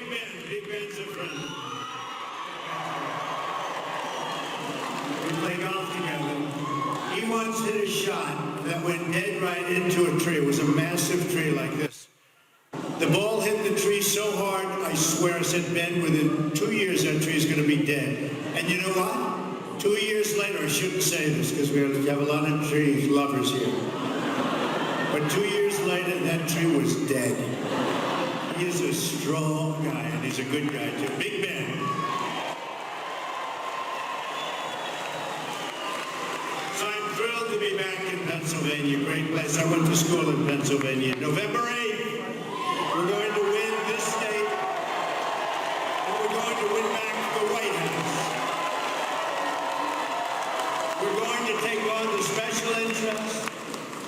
Big Ben's a friend. We play golf together. He once hit a shot that went dead right into a tree. It was a massive tree like this. The ball hit the tree so hard, I swear, I said, Ben, within 2 years that tree is going to be dead. And you know what? 2 years later, I shouldn't say this because we have a lot of tree lovers here. But 2 years later, that tree was dead. He is a strong guy, and he's a good guy, too. Big Ben. So I'm thrilled to be back in Pennsylvania. Great place. I went to school in Pennsylvania. November 8th, we're going to win this state, and we're going to win back the White House. We're going to take on the special interests,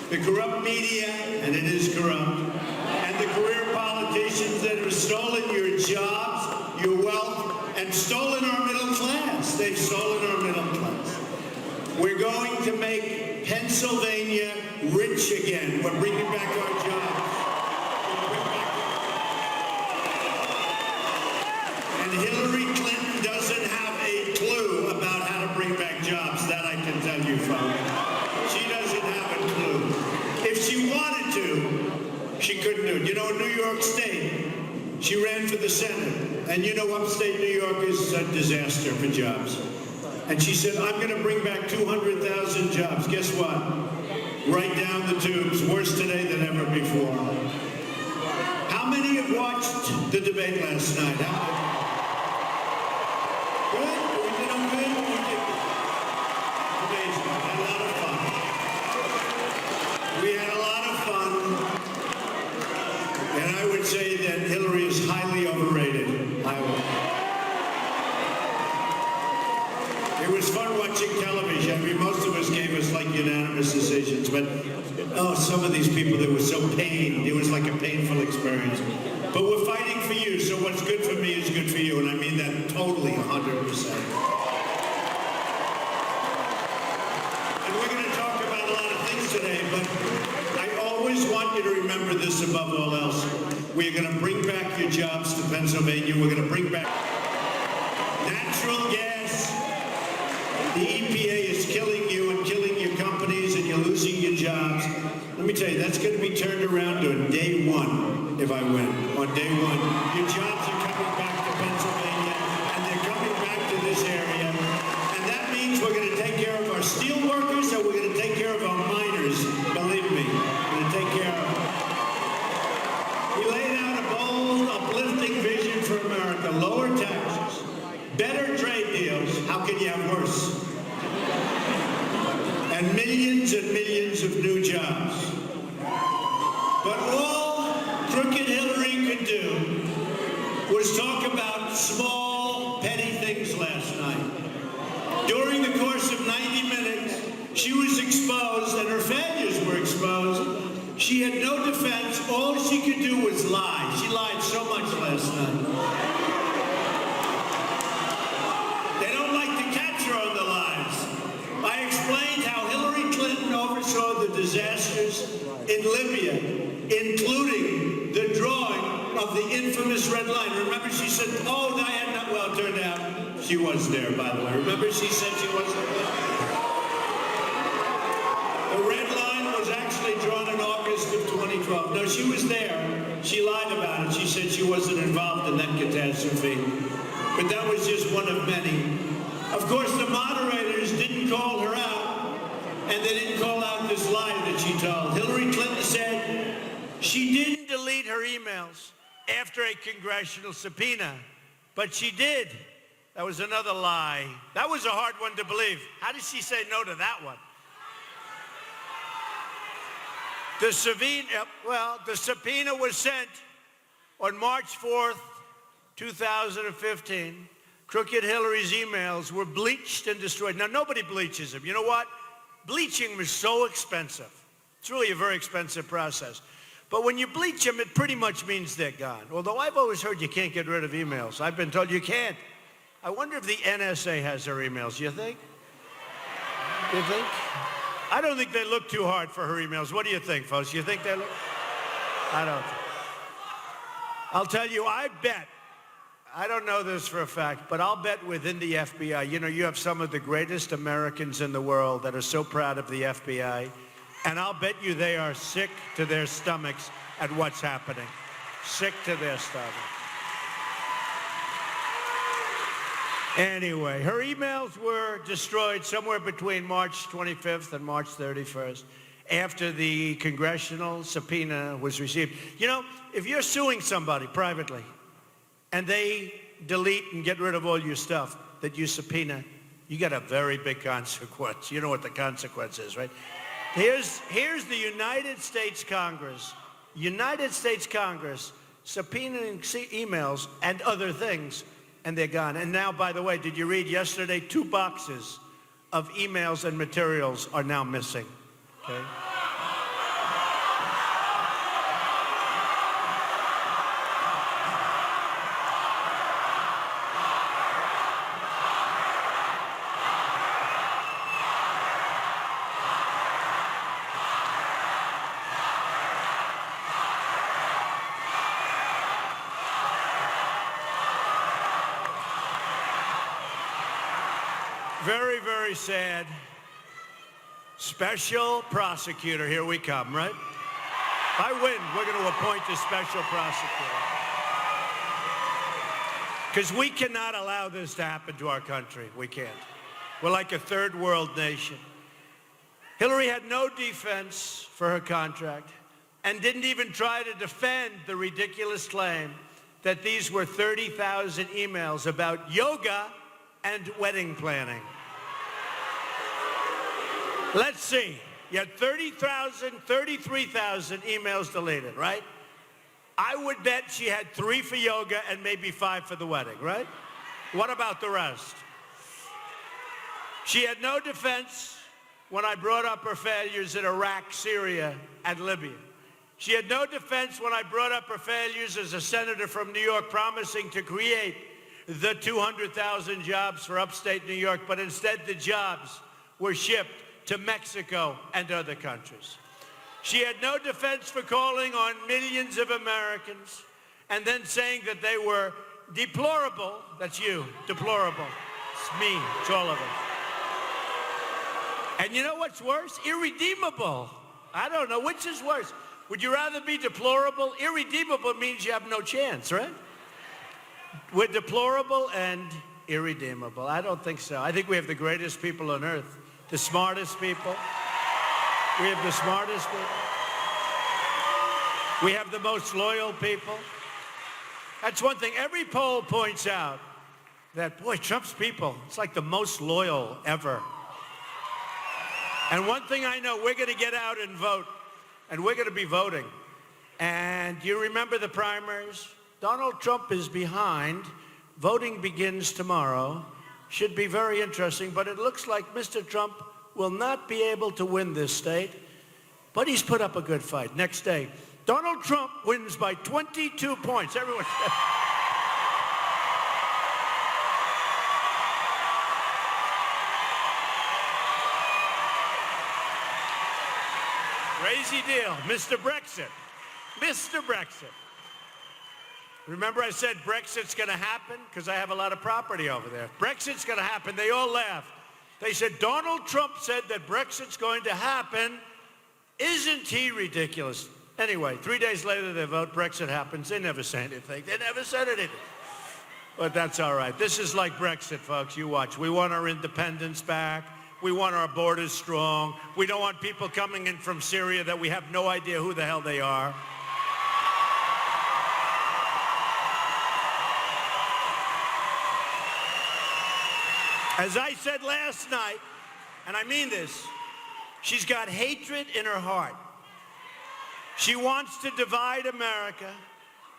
the corrupt media, and it is corrupt, and the career politicians that have stolen your jobs, your wealth, and stolen our middle class. They've stolen our middle class. We're going to make Pennsylvania rich again. We're bringing back our jobs. And Hillary Clinton doesn't have a clue about how to bring back jobs. That I can tell you, folks. She doesn't have a clue. If she wanted to, she couldn't do it. You know, in New York State, she ran for the Senate. And you know, upstate New York is a disaster for jobs. And she said, I'm going to bring back 200,000 jobs. Guess what? Right down the tubes. Worse today than ever before. How many have watched the debate last night? Good? We did them good? We did amazing. We had a lot of fun. We had a lot of fun. And I would say that Hillary is highly overrated. It was fun watching television. I mean, most of us gave us like unanimous decisions, but some of these people, they were so pained. It was like a painful experience. But we're fighting for you, so what's good for me is good for you, and I mean that totally, 100%. And we're going to talk about a lot of things today, but I always want you to remember this above all else. We're going to bring back your jobs to Pennsylvania. We're going to bring back natural gas. The EPA is killing you and killing your companies, and you're losing your jobs. Let me tell you, that's going to be turned around on day one if I win. On day one, your jobs are coming back to Pennsylvania, and they're coming back to this area. And that means we're going to take care of our steel workers, and we're going to take care of our miners. Believe me, we're going to take care of them. We laid out a bold, uplifting vision for America. Lower taxes, better trade deals. How can you have worse? And millions of new jobs. But all crooked Hillary could do was talk about small, petty things last night. During the course of 90 minutes, she was exposed and her failures were exposed. She had no defense. All she could do was lie. She lied so much last night. They don't like to catch her on the lies. I explained how Hillary Clinton oversaw the disasters in Libya, including the drawing of the infamous red line. Remember, she said, oh, Diane, well, it turned out she was there, by the way. Remember, she said she wasn't there? The red line was actually drawn in August of 2012. No, she was there. She lied about it. She said she wasn't involved in that catastrophe. But that was just one of many. Of course, the moderators didn't call her out, and they didn't call out this lie that she told. Hillary Clinton said she didn't delete her emails after a congressional subpoena, but she did. That was another lie. That was a hard one to believe. How did she say no to that one? The subpoena was sent on March 4th, 2015. Crooked Hillary's emails were bleached and destroyed. Now, nobody bleaches them. You know what? Bleaching was so expensive. It's really a very expensive process. But when you bleach them, it pretty much means they're gone. Although I've always heard you can't get rid of emails. I've been told you can't. I wonder if the NSA has her emails. You think? You think? I don't think they look too hard for her emails. What do you think, folks? You think they look? I don't think. I'll tell you, I bet I don't know this for a fact, but I'll bet within the FBI, you know, you have some of the greatest Americans in the world that are so proud of the FBI, and I'll bet you they are sick to their stomachs at what's happening. Sick to their stomachs. Anyway, her emails were destroyed somewhere between March 25th and March 31st after the congressional subpoena was received. You know, if you're suing somebody privately and they delete and get rid of all your stuff that you subpoena, you get a very big consequence. You know what the consequence is, right? Here's the United States Congress subpoenaing emails and other things, and they're gone. And now, by the way, did you read yesterday, 2 boxes of emails and materials are now missing, okay? Very, very sad. Special prosecutor, here we come, right? If I win, we're going to appoint a special prosecutor. Because we cannot allow this to happen to our country. We can't. We're like a third world nation. Hillary had no defense for her contract and didn't even try to defend the ridiculous claim that these were 30,000 emails about yoga and wedding planning. Let's see. You had 30,000, 33,000 emails deleted, right? I would bet she had 3 for yoga and maybe 5 for the wedding, right? What about the rest? She had no defense when I brought up her failures in Iraq, Syria, and Libya. She had no defense when I brought up her failures as a senator from New York promising to create the 200,000 jobs for upstate New York, but instead the jobs were shipped to Mexico and other countries. She had no defense for calling on millions of Americans and then saying that they were deplorable. That's you, deplorable. It's me, it's all of us. And you know what's worse? Irredeemable. I don't know, which is worse? Would you rather be deplorable? Irredeemable means you have no chance, right? We're deplorable and irredeemable. I don't think so. I think we have the greatest people on earth, the smartest people. We have the smartest people. We have the most loyal people. That's one thing. Every poll points out that, boy, Trump's people, it's like the most loyal ever. And one thing I know, we're going to get out and vote, and we're going to be voting. And you remember the primaries? Donald Trump is behind. Voting begins tomorrow. Should be very interesting, but it looks like Mr. Trump will not be able to win this state, but he's put up a good fight. Next day, Donald Trump wins by 22 points. Everyone said. Crazy deal. Mr. Brexit. Mr. Brexit. Remember I said Brexit's going to happen? Because I have a lot of property over there. Brexit's going to happen. They all laughed. They said, Donald Trump said that Brexit's going to happen. Isn't he ridiculous? Anyway, 3 days later they vote, Brexit happens. They never say anything. They never said anything. But that's all right. This is like Brexit, folks. You watch. We want our independence back. We want our borders strong. We don't want people coming in from Syria that we have no idea who the hell they are. As I said last night, and I mean this, she's got hatred in her heart. She wants to divide America.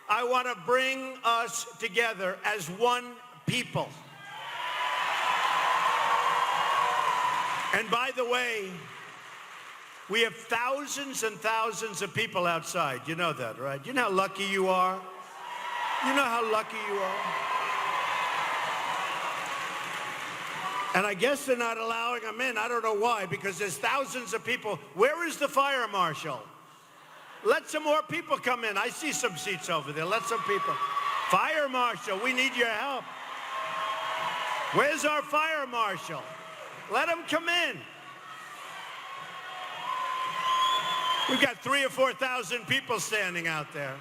I want to bring us together as one people. And by the way, we have thousands and thousands of people outside. You know that, right? You know how lucky you are? You know how lucky you are? And I guess they're not allowing them in. I don't know why, because there's thousands of people. Where is the fire marshal? Let some more people come in. I see some seats over there. Let some people. Fire marshal, we need your help. Where's our fire marshal? Let him come in. We've got 3,000 or 4,000 people standing out there.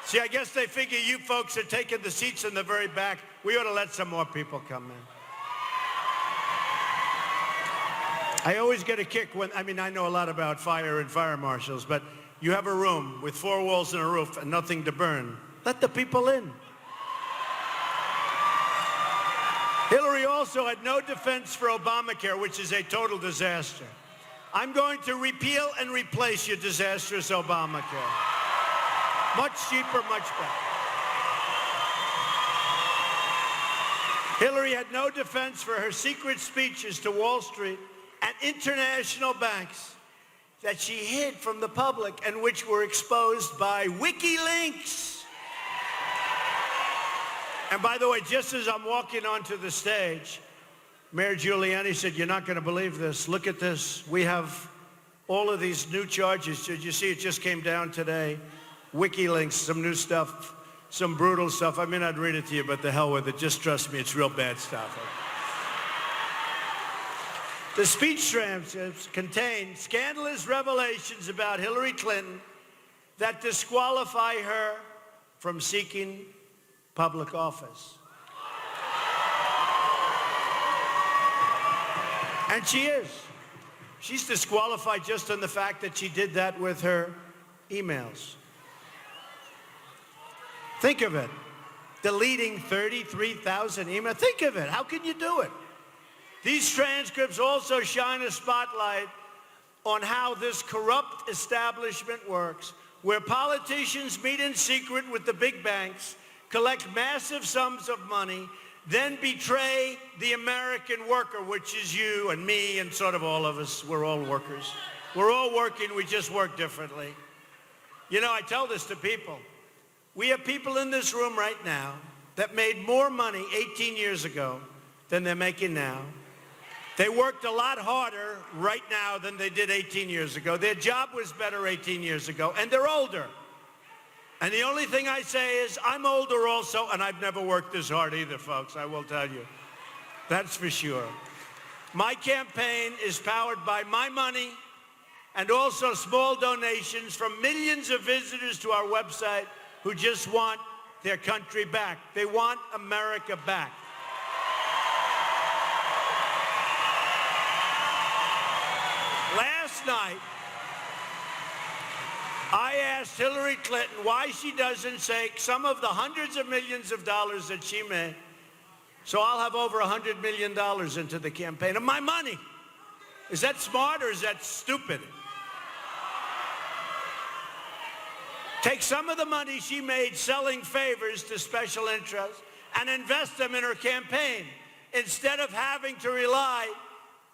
See, I guess they figure you folks are taking the seats in the very back. We ought to let some more people come in. I always get a kick when, I know a lot about fire and fire marshals, but you have a room with 4 walls and a roof and nothing to burn. Let the people in. Hillary also had no defense for Obamacare, which is a total disaster. I'm going to repeal and replace your disastrous Obamacare. Much cheaper, much better. Hillary had no defense for her secret speeches to Wall Street and international banks that she hid from the public and which were exposed by WikiLeaks. And by the way, just as I'm walking onto the stage, Mayor Giuliani said, "You're not going to believe this. Look at this. We have all of these new charges. Did you see it just came down today? WikiLeaks, some new stuff, some brutal stuff. I may not read it to you, but the hell with it. Just trust me, it's real bad stuff." The speech transcripts contain scandalous revelations about Hillary Clinton that disqualify her from seeking public office. And she is. She's disqualified just on the fact that she did that with her emails. Think of it. Deleting 33,000 emails. Think of it. How can you do it? These transcripts also shine a spotlight on how this corrupt establishment works, where politicians meet in secret with the big banks, collect massive sums of money, then betray the American worker, which is you and me and sort of all of us. We're all workers. We're all working, we just work differently. You know, I tell this to people. We have people in this room right now that made more money 18 years ago than they're making now. They worked a lot harder right now than they did 18 years ago. Their job was better 18 years ago, and they're older. And the only thing I say is I'm older also, and I've never worked this hard either, folks, I will tell you. That's for sure. My campaign is powered by my money and also small donations from millions of visitors to our website who just want their country back. They want America back. Last night, I asked Hillary Clinton why she doesn't take some of the hundreds of millions of dollars that she made. So I'll have over $100 million into the campaign of my money. Is that smart or is that stupid? Take some of the money she made selling favors to special interests and invest them in her campaign instead of having to rely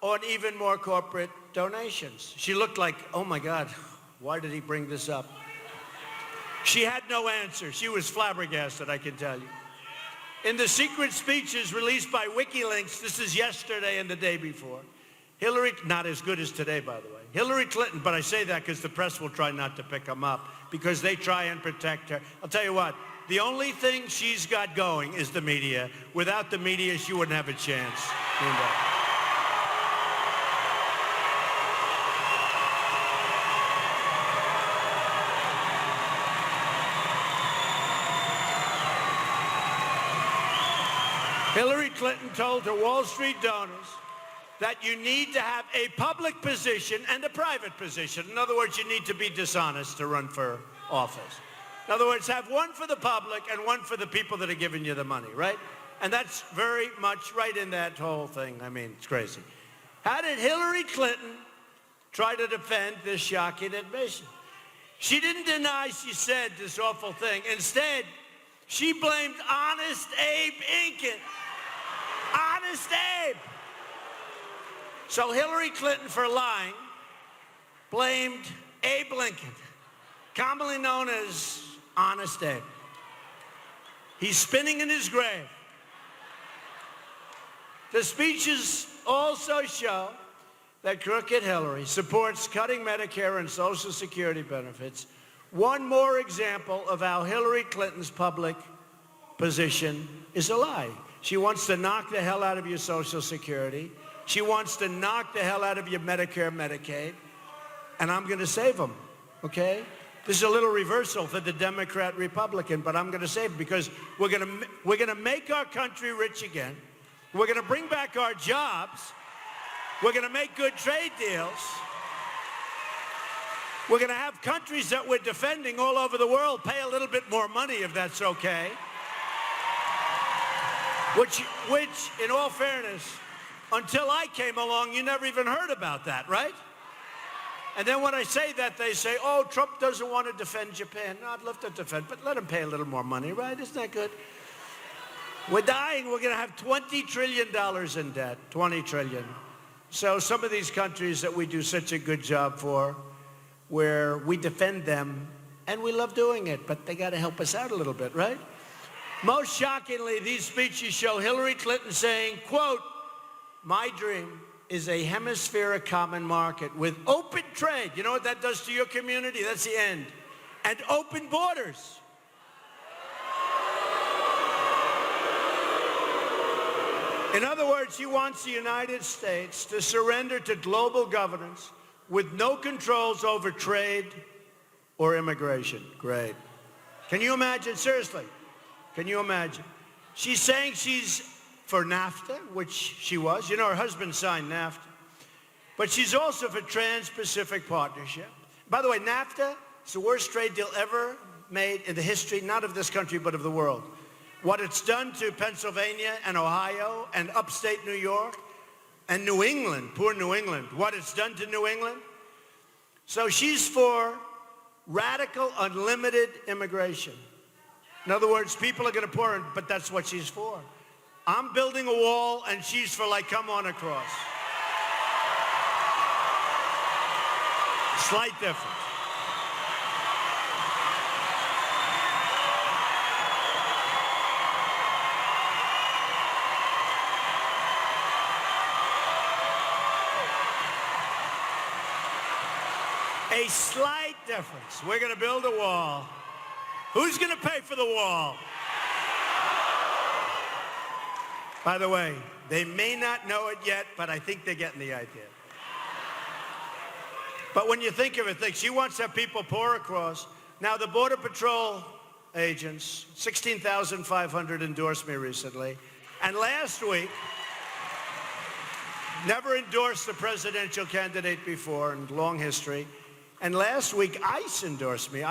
on even more corporate donations. She looked like, oh my God, why did he bring this up? She had no answer. She was flabbergasted, I can tell you. In the secret speeches released by WikiLeaks, this is yesterday and the day before, Hillary, not as good as today, by the way, Hillary Clinton, but I say that because the press will try not to pick them up because they try and protect her. I'll tell you what, the only thing she's got going is the media. Without the media, she wouldn't have a chance. Hillary Clinton told her Wall Street donors that you need to have a public position and a private position. In other words, you need to be dishonest to run for office. In other words, have one for the public and one for the people that are giving you the money, right? And that's very much right in that whole thing. I mean, it's crazy. How did Hillary Clinton try to defend this shocking admission? She didn't deny she said this awful thing. Instead, she blamed Honest Abe Lincoln. Honest Abe. So Hillary Clinton, for lying, blamed Abe Lincoln, commonly known as Honest Abe. He's spinning in his grave. The speeches also show that crooked Hillary supports cutting Medicare and Social Security benefits One more example of how Hillary Clinton's public position is a lie. She wants to knock the hell out of your Social Security. She wants to knock the hell out of your Medicare, Medicaid. And I'm going to save them, okay? This is a little reversal for the Democrat Republican, but I'm going to save them because we're going to make our country rich again. We're going to bring back our jobs. We're going to make good trade deals. We're going to have countries that we're defending all over the world pay a little bit more money, if that's okay. Which, in all fairness, until I came along, you never even heard about that, right? And then when I say that, they say, oh, Trump doesn't want to defend Japan. No, I'd love to defend, but let him pay a little more money, right? Isn't that good? We're dying. We're going to have $20 trillion in debt, 20 trillion. So some of these countries that we do such a good job for, where we defend them, and we love doing it, but they got to help us out a little bit, right? Most shockingly, these speeches show Hillary Clinton saying, quote, my dream is a hemispheric common market with open trade. You know what that does to your community? That's the end. And open borders. In other words, she wants the United States to surrender to global governance with no controls over trade or immigration. Great. Can you imagine? Seriously, can you imagine? She's saying she's for NAFTA, which she was. You know, her husband signed NAFTA. But she's also for Trans-Pacific Partnership. By the way, NAFTA is the worst trade deal ever made in the history, not of this country, but of the world. What it's done to Pennsylvania and Ohio and upstate New York and New England, poor New England, what it's done to New England. So she's for radical, unlimited immigration. In other words, people are going to pour in, but that's what she's for. I'm building a wall, and she's for, like, come on across. Slight difference. A slight difference. We're going to build a wall. Who's going to pay for the wall? By the way, they may not know it yet, but I think they're getting the idea. But when you think of it, she wants to have people pour across. Now, the Border Patrol agents, 16,500 endorsed me recently. And last week, never endorsed a presidential candidate before in long history. And last week, ICE endorsed me.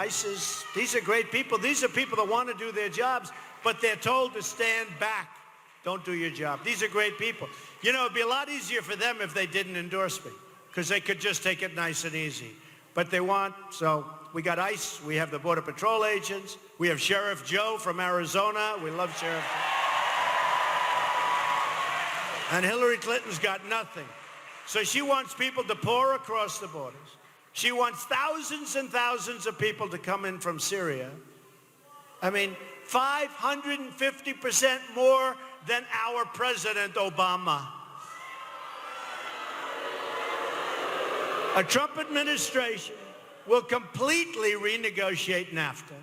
These are great people. These are people that want to do their jobs, but they're told to stand back. Don't do your job. These are great people. You know, it'd be a lot easier for them if they didn't endorse me, because they could just take it nice and easy. But they want, so we got ICE, we have the Border Patrol agents, we have Sheriff Joe from Arizona. We love Sheriff Joe. And Hillary Clinton's got nothing. So she wants people to pour across the borders. She wants thousands and thousands of people to come in from Syria. I mean, 550% more than our President Obama. A Trump administration will completely renegotiate NAFTA,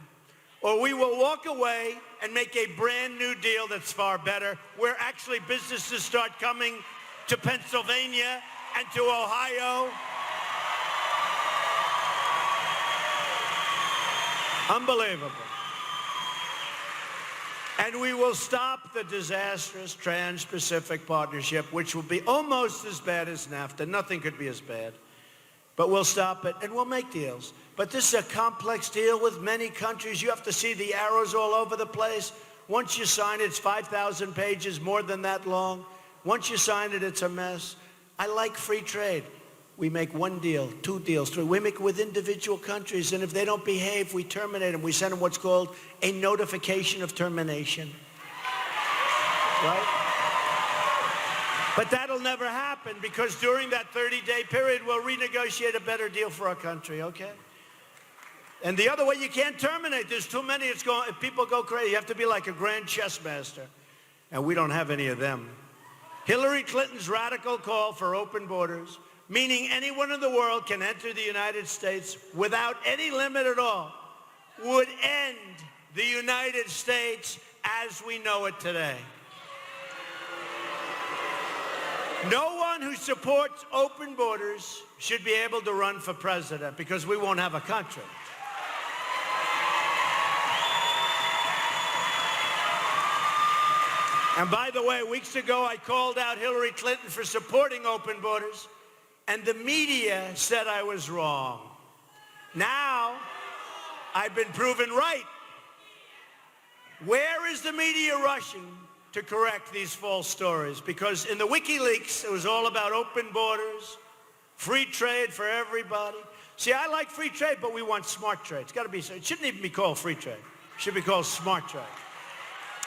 or we will walk away and make a brand new deal that's far better, where actually businesses start coming to Pennsylvania and to Ohio. Unbelievable. And we will stop the disastrous Trans-Pacific Partnership, which will be almost as bad as NAFTA. Nothing could be as bad. But we'll stop it, and we'll make deals. But this is a complex deal with many countries. You have to see the arrows all over the place. Once you sign it, it's 5,000 pages, more than that long. Once you sign it, it's a mess. I like free trade. We make one deal, two deals, three. We make it with individual countries, and if they don't behave, we terminate them. We send them what's called a notification of termination. Right? But that'll never happen, because during that 30-day period, we'll renegotiate a better deal for our country, okay? And the other way, you can't terminate. There's too many. If people go crazy, you have to be like a grand chess master. And we don't have any of them. Hillary Clinton's radical call for open borders, meaning anyone in the world can enter the United States without any limit at all, would end the United States as we know it today. No one who supports open borders should be able to run for president because we won't have a country. And by the way, weeks ago, I called out Hillary Clinton for supporting open borders, and the media said I was wrong. Now, I've been proven right. Where is the media rushing to correct these false stories? Because in the WikiLeaks, it was all about open borders, free trade for everybody. See, I like free trade, but we want smart trade. It's got to be, it shouldn't even be called free trade. It should be called smart trade.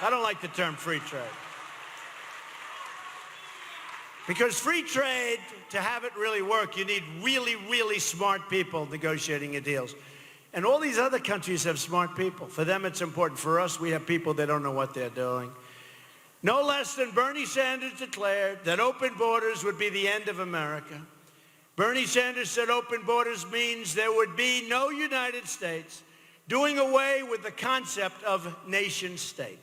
I don't like the term free trade. Because free trade, to have it really work, you need really, really smart people negotiating your deals. And all these other countries have smart people. For them, it's important. For us, we have people that don't know what they're doing. No less than Bernie Sanders declared that open borders would be the end of America. Bernie Sanders said open borders means there would be no United States, doing away with the concept of nation state.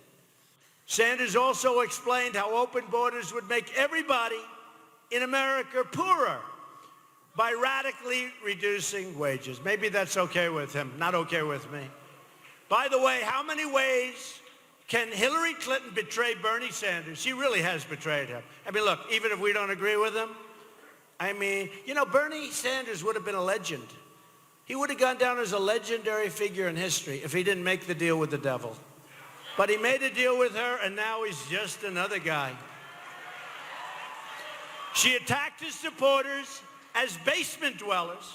Sanders also explained how open borders would make everybody in America poorer by radically reducing wages. Maybe that's okay with him, not okay with me. By the way, how many ways can Hillary Clinton betray Bernie Sanders? She really has betrayed him. I mean, look, even if we don't agree with him, I mean, you know, Bernie Sanders would have been a legend. He would have gone down as a legendary figure in history if he didn't make the deal with the devil. But he made a deal with her, and now he's just another guy. She attacked his supporters as basement dwellers.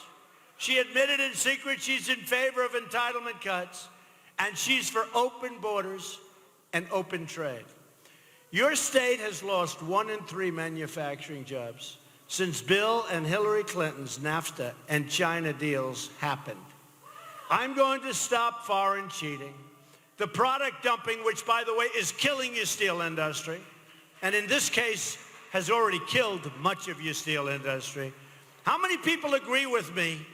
She admitted in secret she's in favor of entitlement cuts, and she's for open borders and open trade. Your state has lost 1 in 3 manufacturing jobs since Bill and Hillary Clinton's NAFTA and China deals happened. I'm going to stop foreign cheating, the product dumping, which, by the way, is killing your steel industry, and in this case has already killed much of your steel industry. How many people agree with me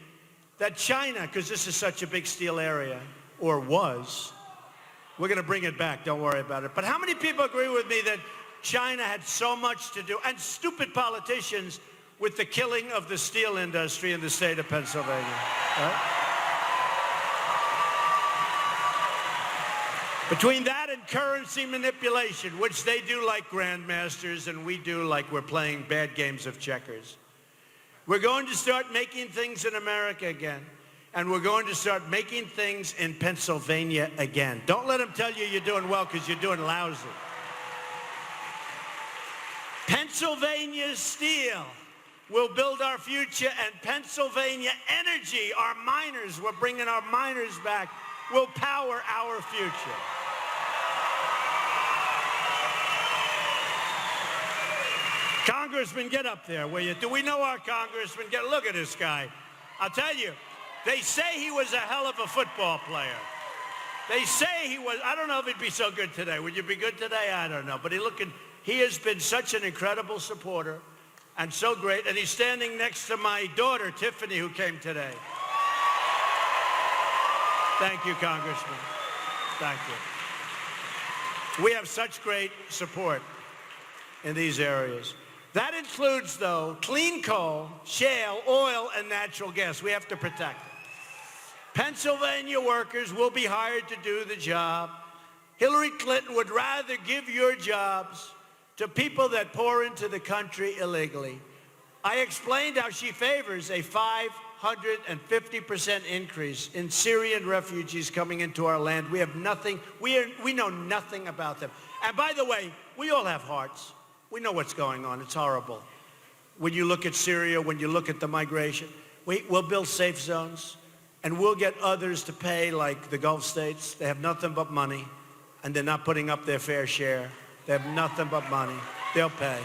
that China, because this is such a big steel area, or was, we're going to bring it back, don't worry about it, but how many people agree with me that China had so much to do, and stupid politicians, with the killing of the steel industry in the state of Pennsylvania? Right? Between that and currency manipulation, which they do like grandmasters and we do like we're playing bad games of checkers, we're going to start making things in America again, and we're going to start making things in Pennsylvania again. Don't let them tell you you're doing well, because you're doing lousy. Pennsylvania steel will build our future, and Pennsylvania energy, our miners, we're bringing our miners back, will power our future. Congressman, get up there, will you? Do we know our congressman? Look at this guy. I'll tell you, they say he was a hell of a football player. They say he was. I don't know if he'd be so good today. Would you be good today? I don't know. But he has been such an incredible supporter and so great. And he's standing next to my daughter, Tiffany, who came today. Thank you, Congressman. Thank you. We have such great support in these areas. That includes, though, clean coal, shale, oil, and natural gas. We have to protect it. Pennsylvania workers will be hired to do the job. Hillary Clinton would rather give your jobs to people that pour into the country illegally. I explained how she favors a 550% increase in Syrian refugees coming into our land. We have nothing, we know nothing about them. And by the way, we all have hearts. We know what's going on. It's horrible. When you look at Syria, when you look at the migration, we'll build safe zones, and we'll get others to pay, like the Gulf states. They have nothing but money, and they're not putting up their fair share. They have nothing but money. They'll pay.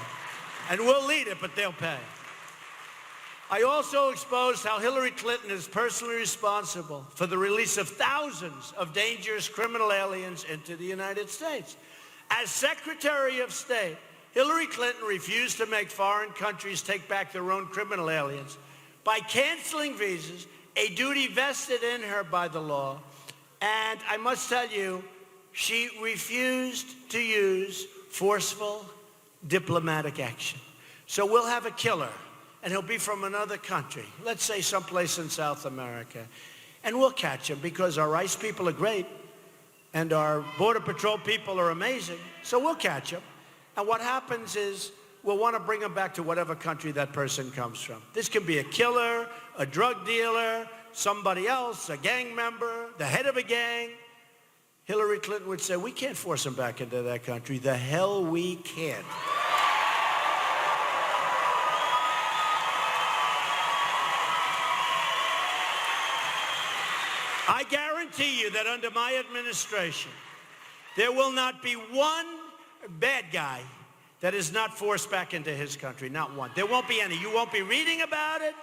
And we'll lead it, but they'll pay. I also exposed how Hillary Clinton is personally responsible for the release of thousands of dangerous criminal aliens into the United States. As Secretary of State, Hillary Clinton refused to make foreign countries take back their own criminal aliens by canceling visas, a duty vested in her by the law, And I must tell you, she refused to use forceful diplomatic action. So we'll have a killer, and he'll be from another country, let's say someplace in South America, and we'll catch him because our ICE people are great and our Border Patrol people are amazing, so we'll catch him. And what happens is we'll want to bring him back to whatever country that person comes from. This can be a killer, a drug dealer, somebody else, a gang member, the head of a gang. Hillary Clinton would say, we can't force him back into that country. The hell we can't. I guarantee you that under my administration, there will not be one bad guy that is not forced back into his country, not one. There won't be any. You won't be reading about it.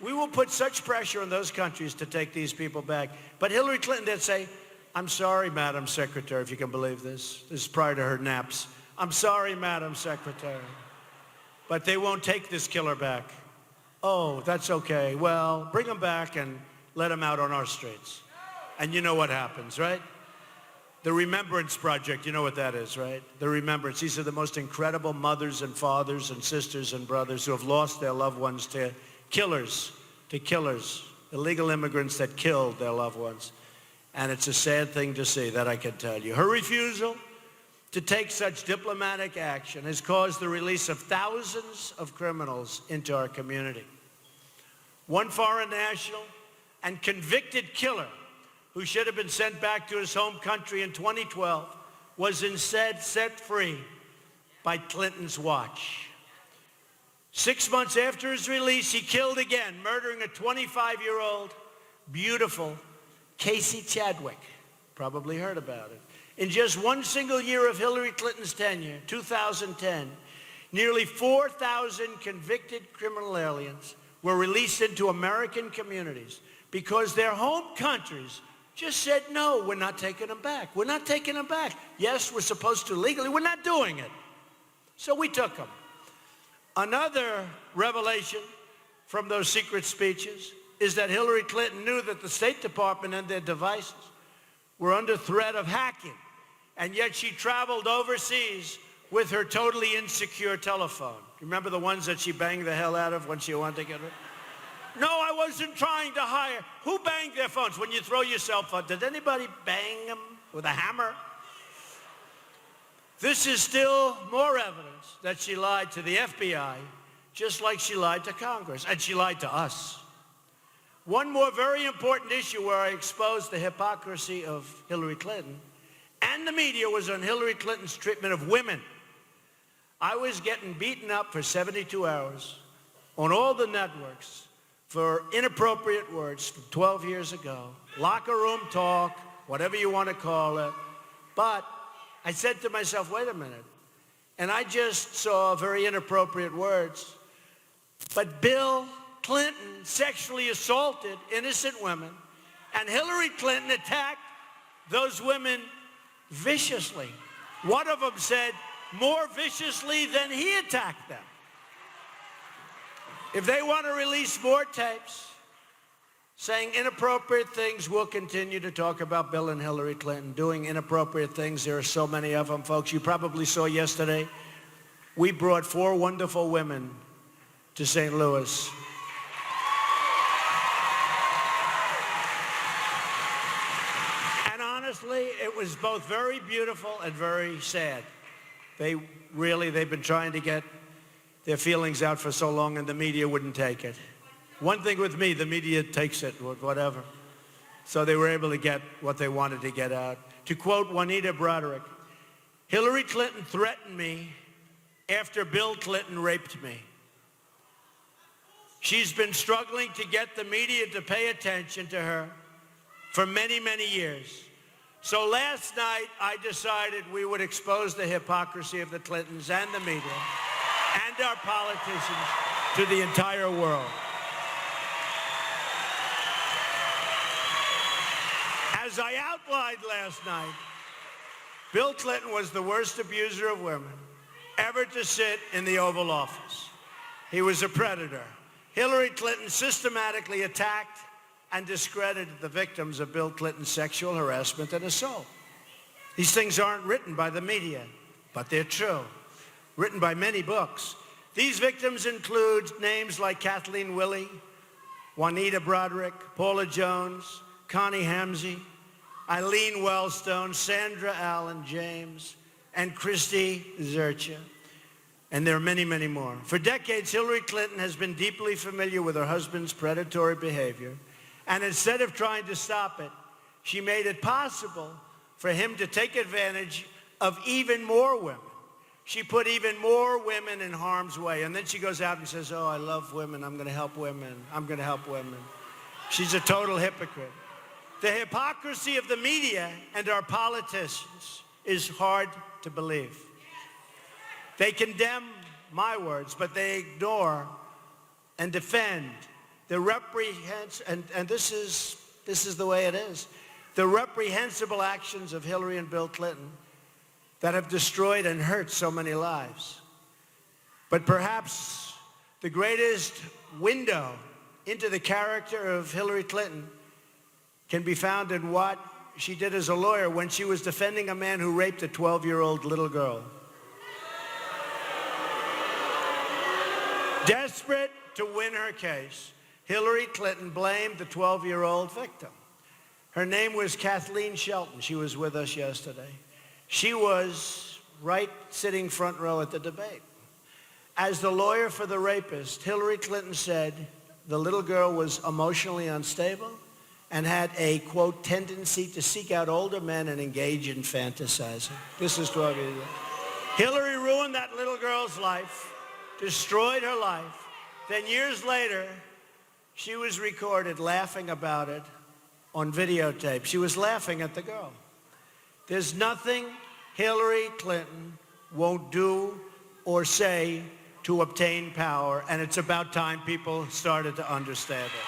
We will put such pressure on those countries to take these people back. But Hillary Clinton did say, I'm sorry, Madam Secretary, if you can believe this. This is prior to her naps. I'm sorry, Madam Secretary, but they won't take this killer back. Oh, that's okay. Well, bring him back and let him out on our streets. And you know what happens, right? The Remembrance Project, you know what that is, right? The Remembrance. These are the most incredible mothers and fathers and sisters and brothers who have lost their loved ones to killers, illegal immigrants that killed their loved ones. And it's a sad thing to see, that I can tell you. Her refusal to take such diplomatic action has caused the release of thousands of criminals into our community. One foreign national and convicted killer who should have been sent back to his home country in 2012 was instead set free by Clinton's watch. 6 months after his release, he killed again, murdering a 25-year-old, beautiful Casey Chadwick. Probably heard about it. In just one single year of Hillary Clinton's tenure, 2010, nearly 4,000 convicted criminal aliens were released into American communities because their home countries just said, no, we're not taking them back. We're not taking them back. Yes, we're supposed to legally. We're not doing it. So we took them. Another revelation from those secret speeches is that Hillary Clinton knew that the State Department and their devices were under threat of hacking, and yet she traveled overseas with her totally insecure telephone. Remember the ones that she banged the hell out of when she wanted to get rid? No, I wasn't trying to hire. Who banged their phones when you throw your cell phone? Did anybody bang them with a hammer? This is still more evidence that she lied to the FBI, just like she lied to Congress, and she lied to us. One more very important issue where I exposed the hypocrisy of Hillary Clinton and the media was on Hillary Clinton's treatment of women. I was getting beaten up for 72 hours on all the networks for inappropriate words from 12 years ago, locker room talk, whatever you want to call it. But I said to myself, wait a minute. And I just saw very inappropriate words. But Bill Clinton sexually assaulted innocent women, and Hillary Clinton attacked those women viciously. One of them said more viciously than he attacked them. If they want to release more tapes saying inappropriate things, we'll continue to talk about Bill and Hillary Clinton doing inappropriate things. There are so many of them, folks. You probably saw yesterday, we brought 4 wonderful women to St. Louis. And honestly, it was both very beautiful and very sad. They've been trying to get their feelings out for so long, and the media wouldn't take it. One thing with me, the media takes it, whatever. So they were able to get what they wanted to get out. To quote Juanita Broderick, Hillary Clinton threatened me after Bill Clinton raped me. She's been struggling to get the media to pay attention to her for many, many years. So last night, I decided we would expose the hypocrisy of the Clintons and the media and our politicians to the entire world. As I outlined last night, Bill Clinton was the worst abuser of women ever to sit in the Oval Office. He was a predator. Hillary Clinton systematically attacked and discredited the victims of Bill Clinton's sexual harassment and assault. These things aren't written by the media, but they're true. Written by many books. These victims include names like Kathleen Willey, Juanita Broderick, Paula Jones, Connie Hamzy, Eileen Wellstone, Sandra Allen James, and Christy Zercha. And there are many, many more. For decades, Hillary Clinton has been deeply familiar with her husband's predatory behavior. And instead of trying to stop it, she made it possible for him to take advantage of even more women. She put even more women in harm's way. And then she goes out and says, oh, I love women. I'm going to help women. I'm going to help women. She's a total hypocrite. The hypocrisy of the media and our politicians is hard to believe. They condemn my words, but they ignore and defend the and this is the way it is, the reprehensible actions of Hillary and Bill Clinton that have destroyed and hurt so many lives. But perhaps the greatest window into the character of Hillary Clinton can be found in what she did as a lawyer when she was defending a man who raped a 12-year-old little girl. Desperate to win her case, Hillary Clinton blamed the 12-year-old victim. Her name was Kathleen Shelton. She was with us yesterday. She was sitting front row at the debate. As the lawyer for the rapist, Hillary Clinton said the little girl was emotionally unstable and had a, quote, tendency to seek out older men and engage in fantasizing. This is 12 years ago. Hillary ruined that little girl's life, destroyed her life. Then years later, she was recorded laughing about it on videotape. She was laughing at the girl. There's nothing Hillary Clinton won't do or say to obtain power, and it's about time people started to understand it.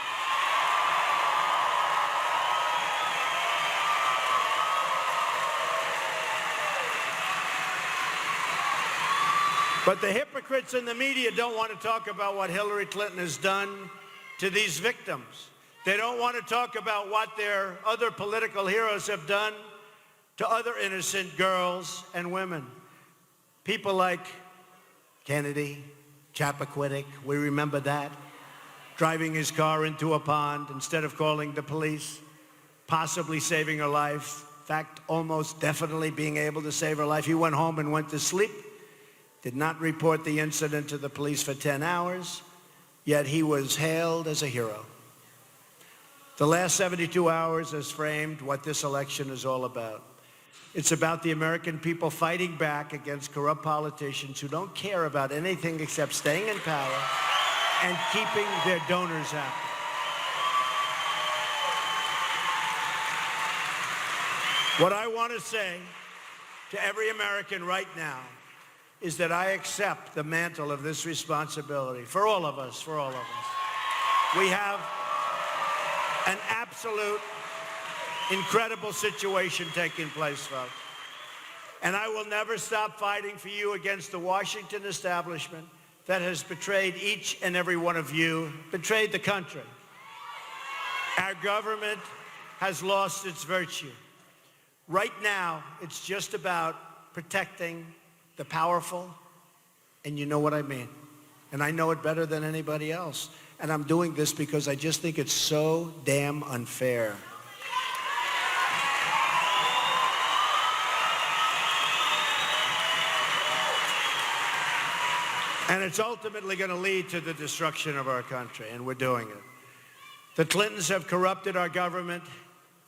But the hypocrites in the media don't want to talk about what Hillary Clinton has done to these victims. They don't want to talk about what their other political heroes have done to other innocent girls and women. People like Kennedy, Chappaquiddick, we remember that, driving his car into a pond instead of calling the police, possibly saving her life. In fact, almost definitely being able to save her life. He went home and went to sleep, did not report the incident to the police for 10 hours, yet he was hailed as a hero. The last 72 hours has framed what this election is all about. It's about the American people fighting back against corrupt politicians who don't care about anything except staying in power and keeping their donors happy. What I want to say to every American right now is that I accept the mantle of this responsibility for all of us, for all of us. We have an absolute incredible situation taking place, folks. And I will never stop fighting for you against the Washington establishment that has betrayed each and every one of you, betrayed the country. Our government has lost its virtue. Right now, it's just about protecting the powerful, and you know what I mean. And I know it better than anybody else. And I'm doing this because I just think it's so damn unfair. And it's ultimately going to lead to the destruction of our country, and we're doing it. The Clintons have corrupted our government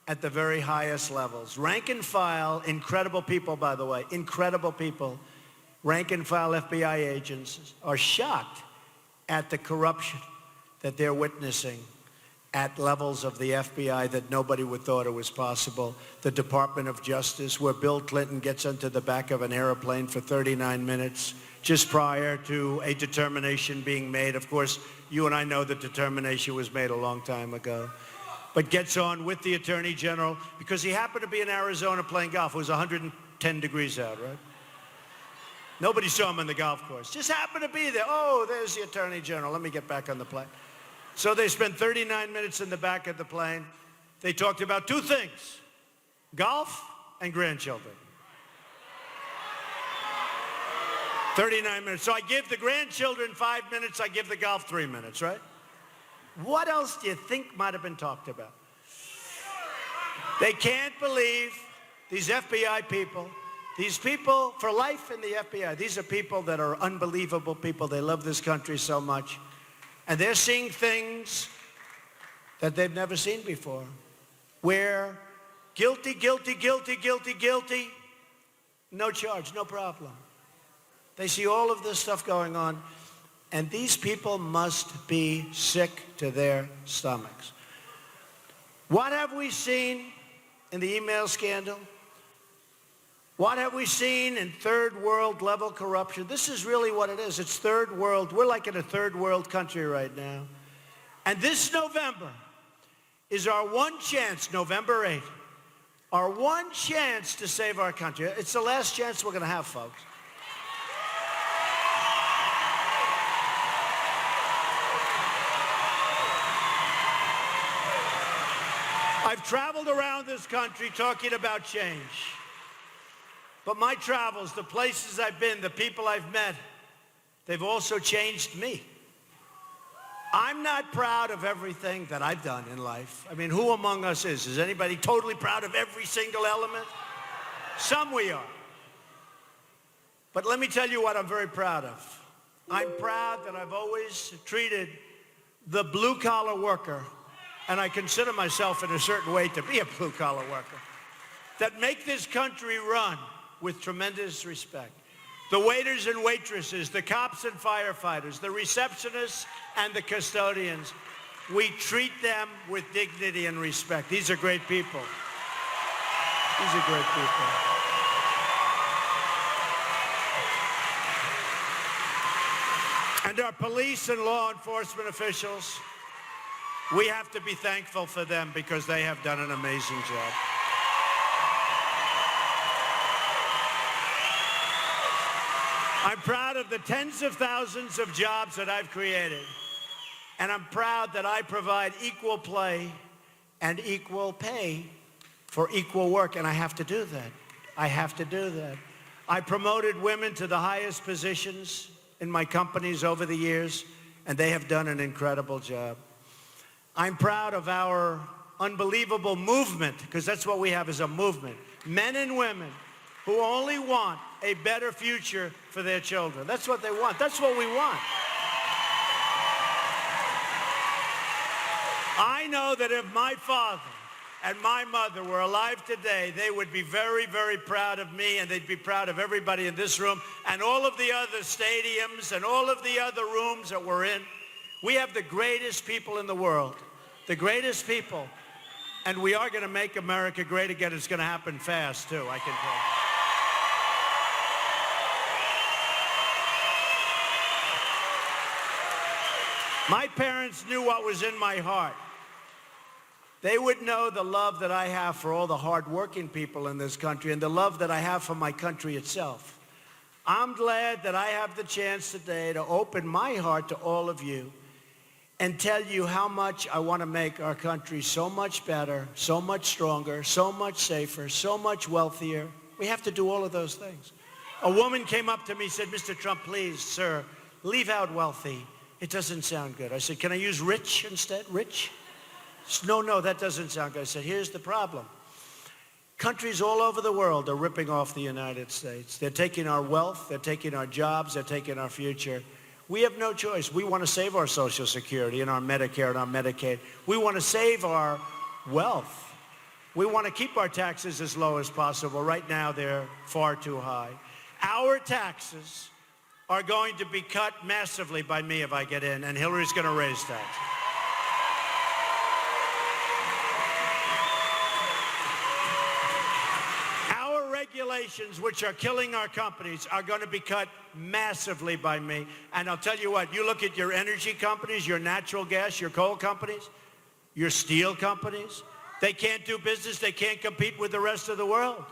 at the very highest levels. Rank and file, incredible people, by the way, incredible people, rank and file FBI agents are shocked at the corruption that they're witnessing at levels of the FBI that nobody would thought it was possible. The Department of Justice, where Bill Clinton gets into the back of an airplane for 39 minutes just prior to a determination being made. Of course, you and I know the determination was made a long time ago. But gets on with the Attorney General because he happened to be in Arizona playing golf. It was 110 degrees out, right? Nobody saw him on the golf course. Just happened to be there. Oh, there's the Attorney General. Let me get back on the plane. So they spent 39 minutes in the back of the plane. They talked about two things, golf and grandchildren. 39 minutes. So I give the grandchildren 5 minutes, I give the golf 3 minutes, right? What else do you think might have been talked about? They can't believe these FBI people, these people for life in the FBI, these are people that are unbelievable people. They love this country so much. And they're seeing things that they've never seen before, where guilty, guilty, guilty, guilty, guilty, no charge, no problem. They see all of this stuff going on, and these people must be sick to their stomachs. What have we seen in the email scandal? What have we seen in third world level corruption? This is really what it is. It's third world. We're like in a third world country right now. And this November is our one chance, November 8th, our one chance to save our country. It's the last chance we're going to have, folks. I've traveled around this country talking about change. But my travels, the places I've been, the people I've met, they've also changed me. I'm not proud of everything that I've done in life. I mean, who among us is? Is anybody totally proud of every single element? Some we are. But let me tell you what I'm very proud of. I'm proud that I've always treated the blue-collar worker, and I consider myself in a certain way to be a blue-collar worker, that make this country run with tremendous respect. The waiters and waitresses, the cops and firefighters, the receptionists and the custodians, we treat them with dignity and respect. These are great people. These are great people. And our police and law enforcement officials, we have to be thankful for them because they have done an amazing job. I'm proud of the tens of thousands of jobs that I've created. And I'm proud that I provide equal play and equal pay for equal work. And I have to do that. I have to do that. I promoted women to the highest positions in my companies over the years, and they have done an incredible job. I'm proud of our unbelievable movement, because that's what we have, is a movement. Men and women who only want a better future for their children. That's what they want. That's what we want. I know that if my father and my mother were alive today, they would be very, very proud of me, and they'd be proud of everybody in this room and all of the other stadiums and all of the other rooms that we're in. We have the greatest people in the world, the greatest people, and we are going to make America great again. It's going to happen fast, too, I can tell you. My parents knew what was in my heart. They would know the love that I have for all the hard-working people in this country and the love that I have for my country itself. I'm glad that I have the chance today to open my heart to all of you and tell you how much I want to make our country so much better, so much stronger, so much safer, so much wealthier. We have to do all of those things. A woman came up to me and said, "Mr. Trump, please, sir, leave out wealthy. It doesn't sound good." I said, "Can I use rich instead? Rich?" No, that doesn't sound good. I said, "Here's the problem. Countries all over the world are ripping off the United States. They're taking our wealth, they're taking our jobs, they're taking our future. We have no choice. We want to save our Social Security and our Medicare and our Medicaid. We want to save our wealth. We want to keep our taxes as low as possible. Right now, they're far too high. Our taxes are going to be cut massively by me if I get in, and Hillary's going to raise taxes. Our regulations, which are killing our companies, are going to be cut massively by me. And I'll tell you what, you look at your energy companies, your natural gas, your coal companies, your steel companies, they can't do business, they can't compete with the rest of the world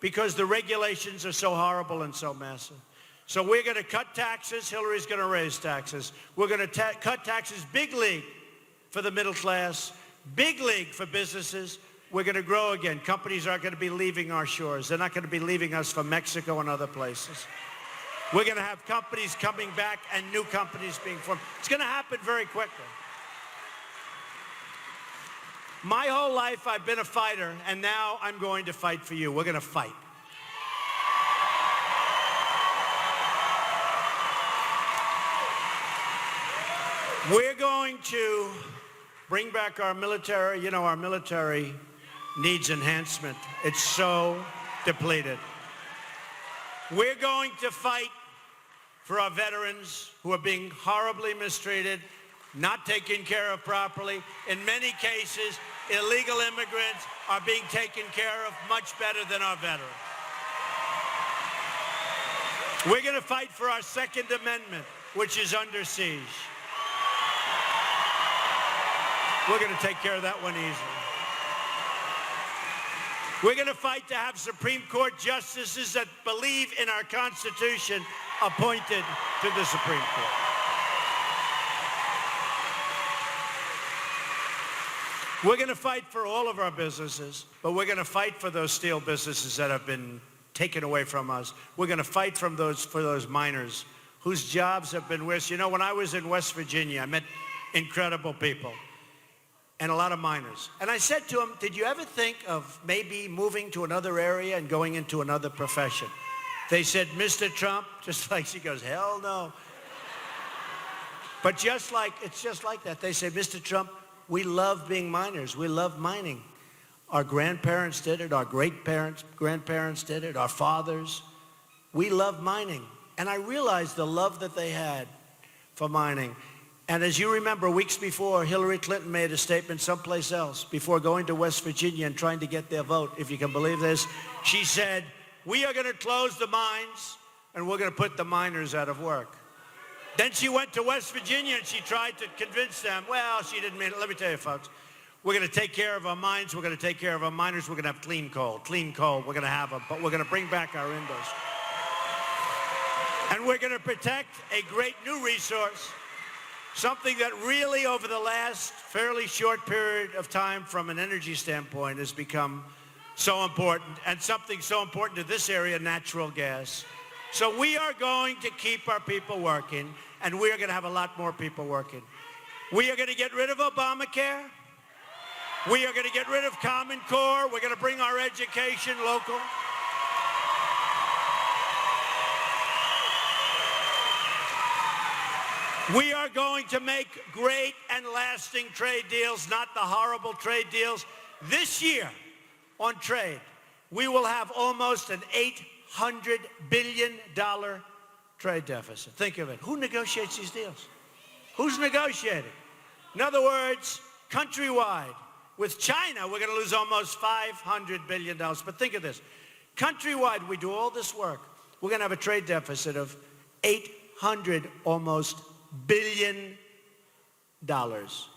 because the regulations are so horrible and so massive. So we're going to cut taxes. Hillary's going to raise taxes. We're going to cut taxes big league for the middle class, big league for businesses. We're going to grow again. Companies aren't going to be leaving our shores. They're not going to be leaving us for Mexico and other places. We're going to have companies coming back and new companies being formed. It's going to happen very quickly. My whole life I've been a fighter, and now I'm going to fight for you. We're going to fight. We're going to bring back our military. You know, our military needs enhancement. It's so depleted. We're going to fight for our veterans who are being horribly mistreated, not taken care of properly. In many cases, illegal immigrants are being taken care of much better than our veterans. We're going to fight for our Second Amendment, which is under siege. We're going to take care of that one easily. We're going to fight to have Supreme Court justices that believe in our Constitution appointed to the Supreme Court. We're going to fight for all of our businesses, but we're going to fight for those steel businesses that have been taken away from us. We're going to fight for those miners whose jobs have been risked. You know, when I was in West Virginia, I met incredible people and a lot of miners. And I said to them, did you ever think of maybe moving to another area and going into another profession? They said, Mr. Trump, just like she goes, hell no. But it's just like that. They say, Mr. Trump, we love being miners. We love mining. Our grandparents did it. Our grandparents did it. Our fathers. We love mining. And I realized the love that they had for mining. And as you remember, weeks before, Hillary Clinton made a statement someplace else before going to West Virginia and trying to get their vote, if you can believe this. She said, we are going to close the mines and we're going to put the miners out of work. Then she went to West Virginia and she tried to convince them. Well, she didn't mean it. Let me tell you, folks, we're going to take care of our mines. We're going to take care of our miners. We're going to have clean coal. Clean coal, we're going to have them, but we're going to bring back our industry. And we're going to protect a great new resource, something that really over the last fairly short period of time from an energy standpoint has become so important, and something so important to this area, natural gas. So we are going to keep our people working, and we are going to have a lot more people working. We are going to get rid of Obamacare. We are going to get rid of Common Core. We're going to bring our education local. We are going to make great and lasting trade deals, not the horrible trade deals. This year on trade, we will have almost an $800 billion trade deficit. Think of it. Who negotiates these deals? Who's negotiating? In other words, countrywide, with China, we're going to lose almost $500 billion. But think of this. Countrywide, we do all this work. We're going to have a trade deficit of almost $800 billion. It's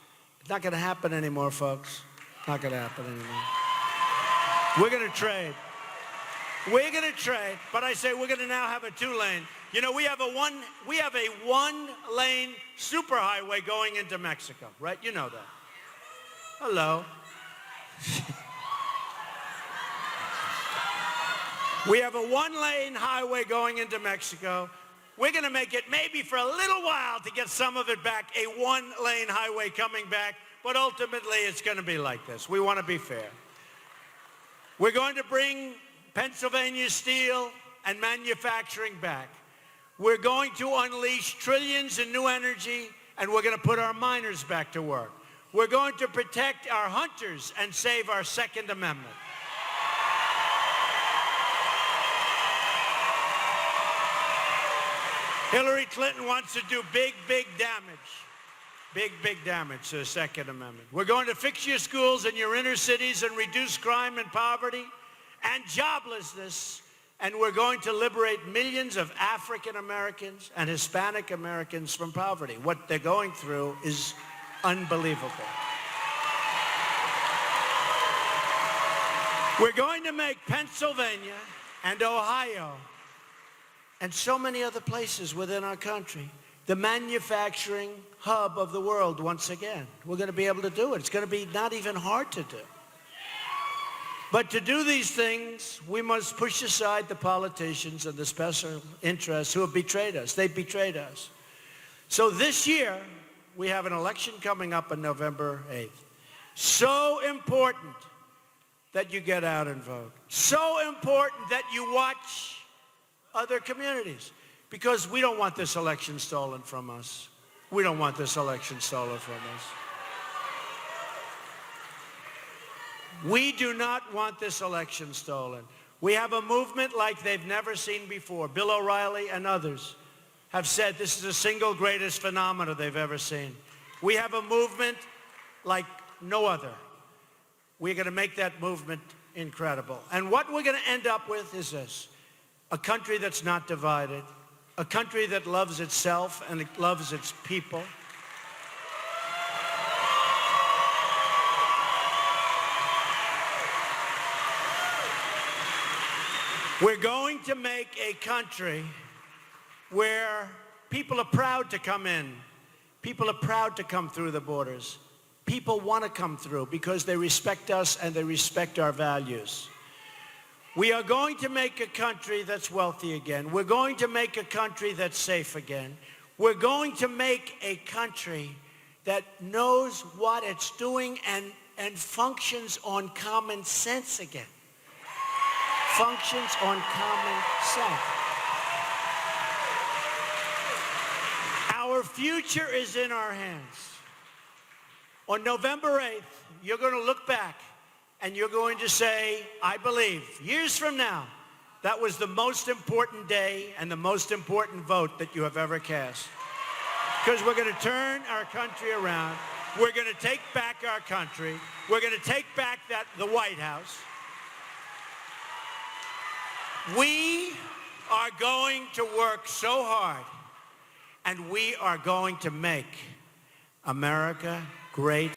not going to happen anymore, folks. Not going to happen anymore. We're going to trade. We're going to trade, but I say we're going to now have a two-lane. You know, we have a one-lane superhighway going into Mexico, right? You know that. Hello. We have a one-lane highway going into Mexico. We're going to make it maybe for a little while to get some of it back, a one-lane highway coming back, but ultimately it's going to be like this. We want to be fair. We're going to bring Pennsylvania steel and manufacturing back. We're going to unleash trillions in new energy, and we're going to put our miners back to work. We're going to protect our hunters and save our Second Amendment. Hillary Clinton wants to do big damage. Big damage to the Second Amendment. We're going to fix your schools in your inner cities and reduce crime and poverty and joblessness. And we're going to liberate millions of African Americans and Hispanic Americans from poverty. What they're going through is unbelievable. We're going to make Pennsylvania and Ohio and so many other places within our country the manufacturing hub of the world once again. We're going to be able to do it. It's going to be not even hard to do. But to do these things, we must push aside the politicians and the special interests who have betrayed us. They've betrayed us. So this year, we have an election coming up on November 8th. So important that you get out and vote. So important that you watch other communities. Because we don't want this election stolen from us. We don't want this election stolen from us. We do not want this election stolen. We have a movement like they've never seen before. Bill O'Reilly and others have said this is the single greatest phenomena they've ever seen. We have a movement like no other. We're going to make that movement incredible. And what we're going to end up with is this: a country that's not divided, a country that loves itself and it loves its people. We're going to make a country where people are proud to come in. People are proud to come through the borders. People want to come through because they respect us and they respect our values. We are going to make a country that's wealthy again. We're going to make a country that's safe again. We're going to make a country that knows what it's doing and functions on common sense again. Functions on common sense. Our future is in our hands. On November 8th, you're going to look back and you're going to say, I believe, years from now, that was the most important day and the most important vote that you have ever cast. Because we're going to turn our country around. We're going to take back our country. We're going to take back the White House. We are going to work so hard, and we are going to make America great